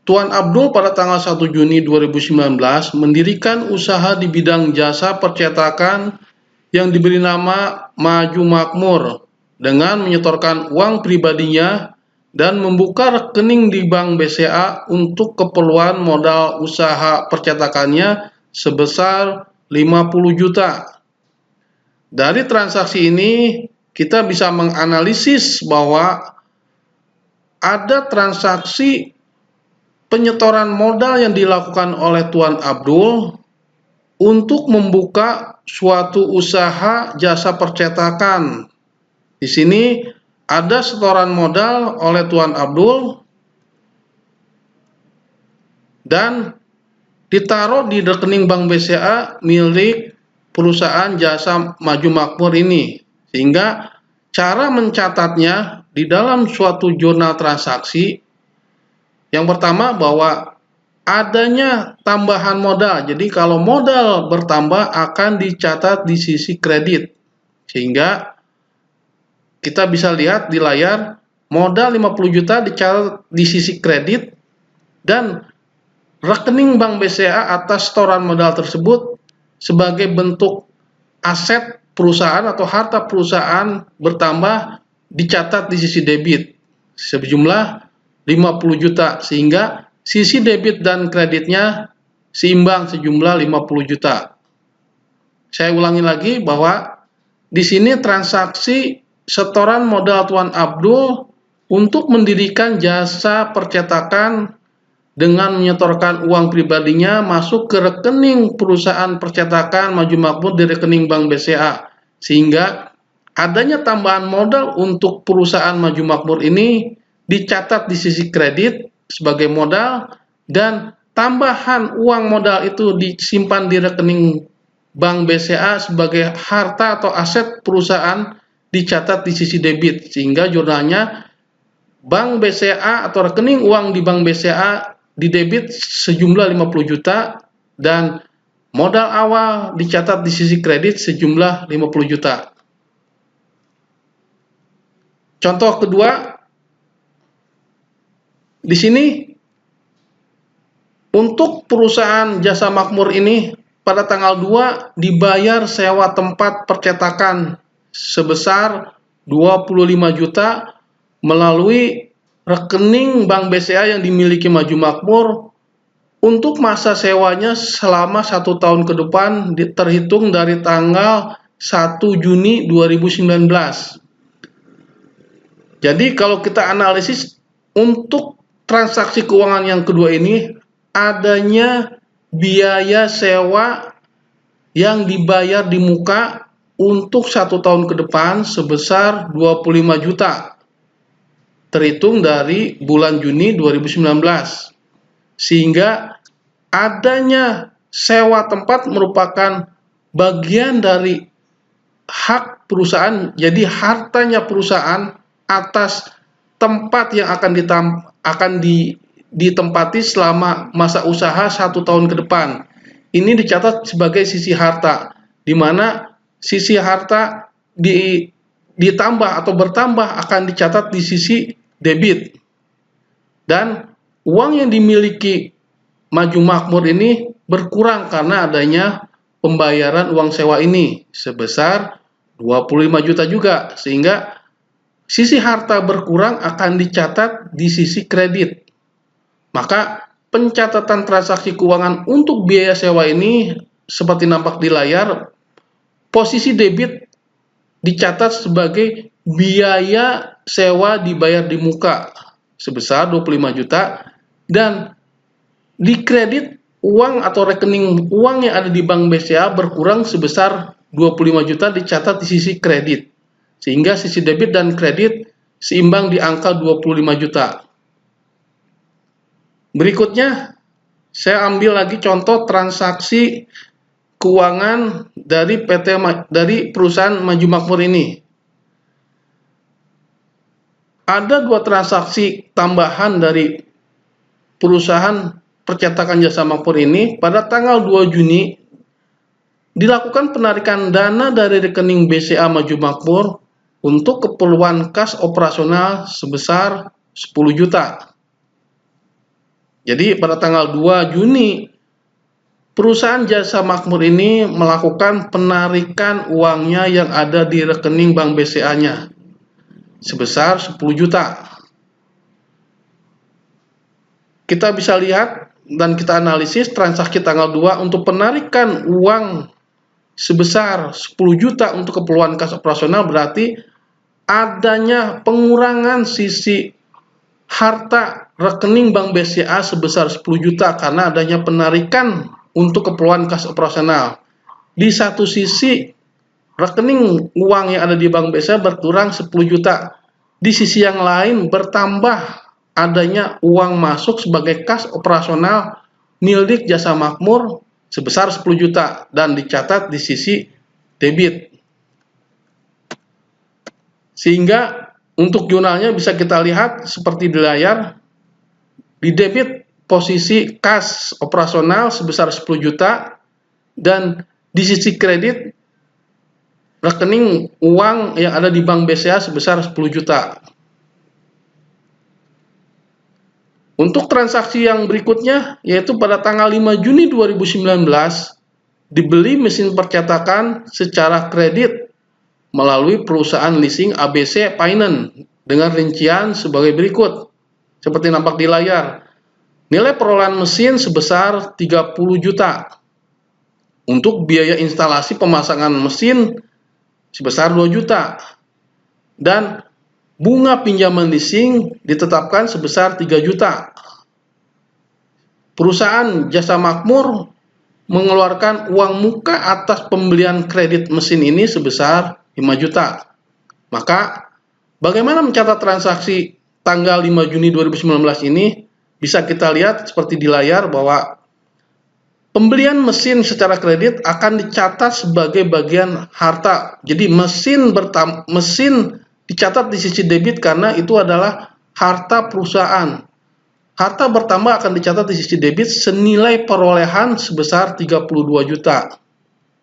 Tuan Abdul pada tanggal 1 Juni 2019 mendirikan usaha di bidang jasa percetakan yang diberi nama Maju Makmur dengan menyetorkan uang pribadinya dan membuka rekening di Bank BCA untuk keperluan modal usaha percetakannya sebesar 50 juta. Dari transaksi ini kita bisa menganalisis bahwa ada transaksi penyetoran modal yang dilakukan oleh Tuan Abdul untuk membuka suatu usaha jasa percetakan. Di sini ada setoran modal oleh Tuan Abdul dan ditaruh di rekening Bank BCA milik perusahaan jasa Maju Makmur ini. Sehingga cara mencatatnya di dalam suatu jurnal transaksi, yang pertama bahwa adanya tambahan modal. Jadi kalau modal bertambah akan dicatat di sisi kredit. Sehingga kita bisa lihat di layar modal 50 juta dicatat di sisi kredit dan rekening Bank BCA atas setoran modal tersebut sebagai bentuk aset perusahaan atau harta perusahaan bertambah dicatat di sisi debit sejumlah 50 juta, sehingga sisi debit dan kreditnya seimbang sejumlah 50 juta. Saya ulangi lagi bahwa di sini transaksi setoran modal Tuan Abdul untuk mendirikan jasa percetakan dengan menyetorkan uang pribadinya masuk ke rekening perusahaan percetakan Maju Makmur di rekening Bank BCA, sehingga adanya tambahan modal untuk perusahaan Maju Makmur ini dicatat di sisi kredit sebagai modal dan tambahan uang modal itu disimpan di rekening Bank BCA sebagai harta atau aset perusahaan dicatat di sisi debit, sehingga jurnalnya Bank BCA atau rekening uang di Bank BCA di debit sejumlah 50 juta dan modal awal dicatat di sisi kredit sejumlah 50 juta. Contoh kedua, di sini untuk perusahaan jasa makmur ini pada tanggal 2 dibayar sewa tempat percetakan sebesar 25 juta melalui rekening Bank BCA yang dimiliki Maju Makmur untuk masa sewanya selama 1 tahun ke depan terhitung dari tanggal 1 Juni 2019. Jadi kalau kita analisis untuk transaksi keuangan yang kedua ini, adanya biaya sewa yang dibayar di muka untuk 1 tahun ke depan sebesar 25 juta terhitung dari bulan Juni 2019, sehingga adanya sewa tempat merupakan bagian dari hak perusahaan, jadi hartanya perusahaan atas tempat yang akan ditempati selama masa usaha 1 tahun ke depan. Ini dicatat sebagai sisi harta, di mana sisi harta ditambah atau bertambah akan dicatat di sisi debit. Dan uang yang dimiliki Maju Makmur ini berkurang karena adanya pembayaran uang sewa ini sebesar 25 juta juga, sehingga sisi harta berkurang akan dicatat di sisi kredit. Maka pencatatan transaksi keuangan untuk biaya sewa ini seperti nampak di layar, posisi debit dicatat sebagai biaya sewa dibayar di muka sebesar 25 juta dan di kredit uang atau rekening uang yang ada di Bank BCA berkurang sebesar 25 juta dicatat di sisi kredit, sehingga sisi debit dan kredit seimbang di angka 25 juta. Berikutnya, saya ambil lagi contoh transaksi keuangan dari perusahaan Maju Makmur ini. Ada 2 transaksi tambahan dari perusahaan percetakan jasa makmur ini. Pada tanggal 2 Juni dilakukan penarikan dana dari rekening BCA Maju Makmur untuk keperluan kas operasional sebesar 10 juta. Jadi pada tanggal 2 Juni, perusahaan Jasa Makmur ini melakukan penarikan uangnya yang ada di rekening Bank BCA-nya sebesar 10 juta. Kita bisa lihat dan kita analisis transaksi tanggal 2 untuk penarikan uang sebesar 10 juta untuk keperluan kas operasional, berarti adanya pengurangan sisi harta rekening Bank BCA sebesar 10 juta karena adanya penarikan untuk keperluan kas operasional. Di satu sisi rekening uang yang ada di Bank BCA berkurang 10 juta. Di sisi yang lain bertambah adanya uang masuk sebagai kas operasional milik Jasa Makmur sebesar 10 juta dan dicatat di sisi debit. Sehingga untuk jurnalnya bisa kita lihat seperti di layar, di debit posisi kas operasional sebesar 10 juta dan di sisi kredit rekening uang yang ada di Bank BCA sebesar 10 juta. Untuk transaksi yang berikutnya, yaitu pada tanggal 5 Juni 2019, dibeli mesin percetakan secara kredit melalui perusahaan leasing ABC Finance dengan rincian sebagai berikut. Seperti nampak di layar, nilai perolehan mesin sebesar 30 juta. Untuk biaya instalasi pemasangan mesin sebesar 2 juta. Dan bunga pinjaman leasing ditetapkan sebesar 3 juta. Perusahaan Jasa Makmur mengeluarkan uang muka atas pembelian kredit mesin ini sebesar 5 juta. Maka, bagaimana mencatat transaksi tanggal 5 Juni 2019 ini? Bisa kita lihat seperti di layar bahwa pembelian mesin secara kredit akan dicatat sebagai bagian harta. Jadi mesin dicatat di sisi debit karena itu adalah harta perusahaan. Harta bertambah akan dicatat di sisi debit senilai perolehan sebesar 32 juta.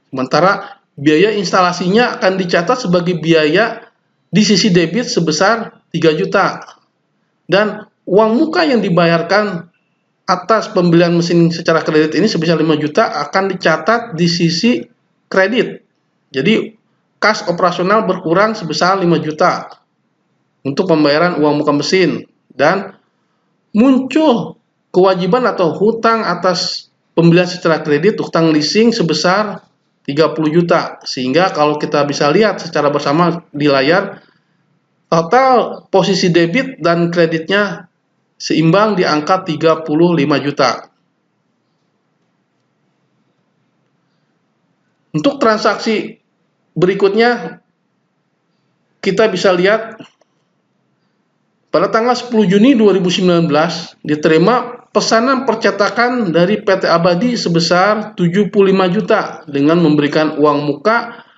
Sementara biaya instalasinya akan dicatat sebagai biaya di sisi debit sebesar 3 juta. Dan uang muka yang dibayarkan atas pembelian mesin secara kredit ini sebesar 5 juta akan dicatat di sisi kredit. Jadi kas operasional berkurang sebesar 5 juta untuk pembayaran uang muka mesin dan muncul kewajiban atau hutang atas pembelian secara kredit, hutang leasing sebesar 30 juta. Sehingga kalau kita bisa lihat secara bersama di layar, total posisi debit dan kreditnya seimbang di angka 35 juta. Untuk transaksi berikutnya, kita bisa lihat pada tanggal 10 Juni 2019 diterima pesanan percetakan dari PT Abadi sebesar 75 juta dengan memberikan uang muka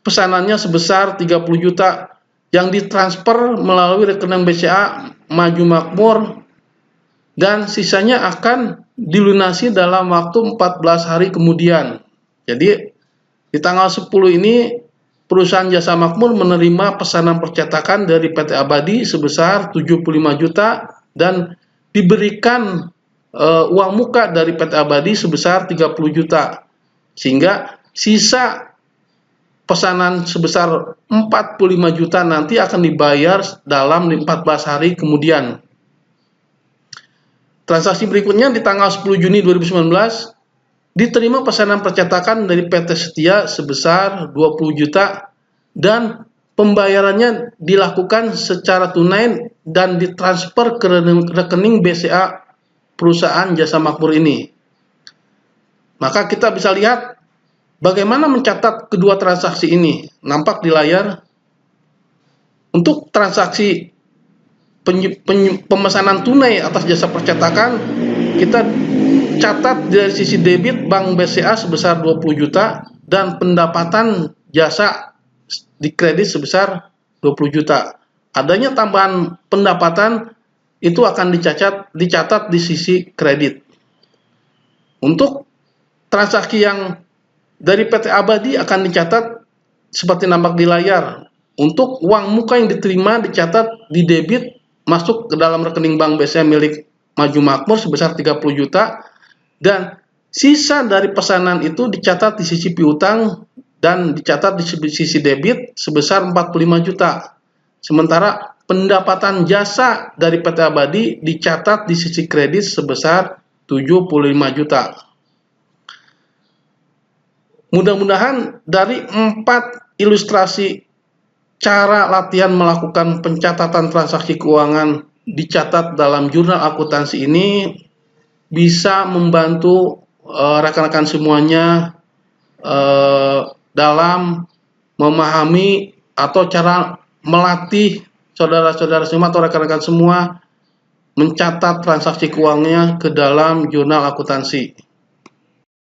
pesanannya sebesar 30 juta yang ditransfer melalui rekening BCA Maju Makmur dan sisanya akan dilunasi dalam waktu 14 hari kemudian. Jadi di tanggal 10 ini perusahaan Jasa Makmur menerima pesanan percetakan dari PT Abadi sebesar 75 juta dan diberikan uang muka dari PT Abadi sebesar 30 juta. Sehingga sisa pesanan sebesar 45 juta nanti akan dibayar dalam 14 hari kemudian. Transaksi berikutnya di tanggal 10 Juni 2019 diterima pesanan percetakan dari PT Setia sebesar 20 juta dan pembayarannya dilakukan secara tunai dan ditransfer ke rekening BCA perusahaan Jasa Makmur ini. Maka kita bisa lihat bagaimana mencatat kedua transaksi ini. Nampak di layar. Untuk transaksi pemesanan tunai atas jasa percetakan, kita catat dari sisi debit Bank BCA sebesar 20 juta dan pendapatan jasa di kredit sebesar 20 juta. Adanya tambahan pendapatan itu akan dicatat di sisi kredit. Untuk transaksi yang dari PT Abadi akan dicatat seperti nampak di layar. Untuk uang muka yang diterima dicatat di debit masuk ke dalam rekening Bank BCA milik maju makmur sebesar 30 juta, dan sisa dari pesanan itu dicatat di sisi piutang dan dicatat di sisi debit sebesar 45 juta. Sementara pendapatan jasa dari PT Abadi dicatat di sisi kredit sebesar 75 juta. Mudah-mudahan dari 4 ilustrasi cara latihan melakukan pencatatan transaksi keuangan dicatat dalam jurnal akuntansi ini bisa membantu rekan-rekan semuanya dalam memahami atau cara melatih saudara-saudara semua atau rekan-rekan semua mencatat transaksi keuangannya ke dalam jurnal akuntansi.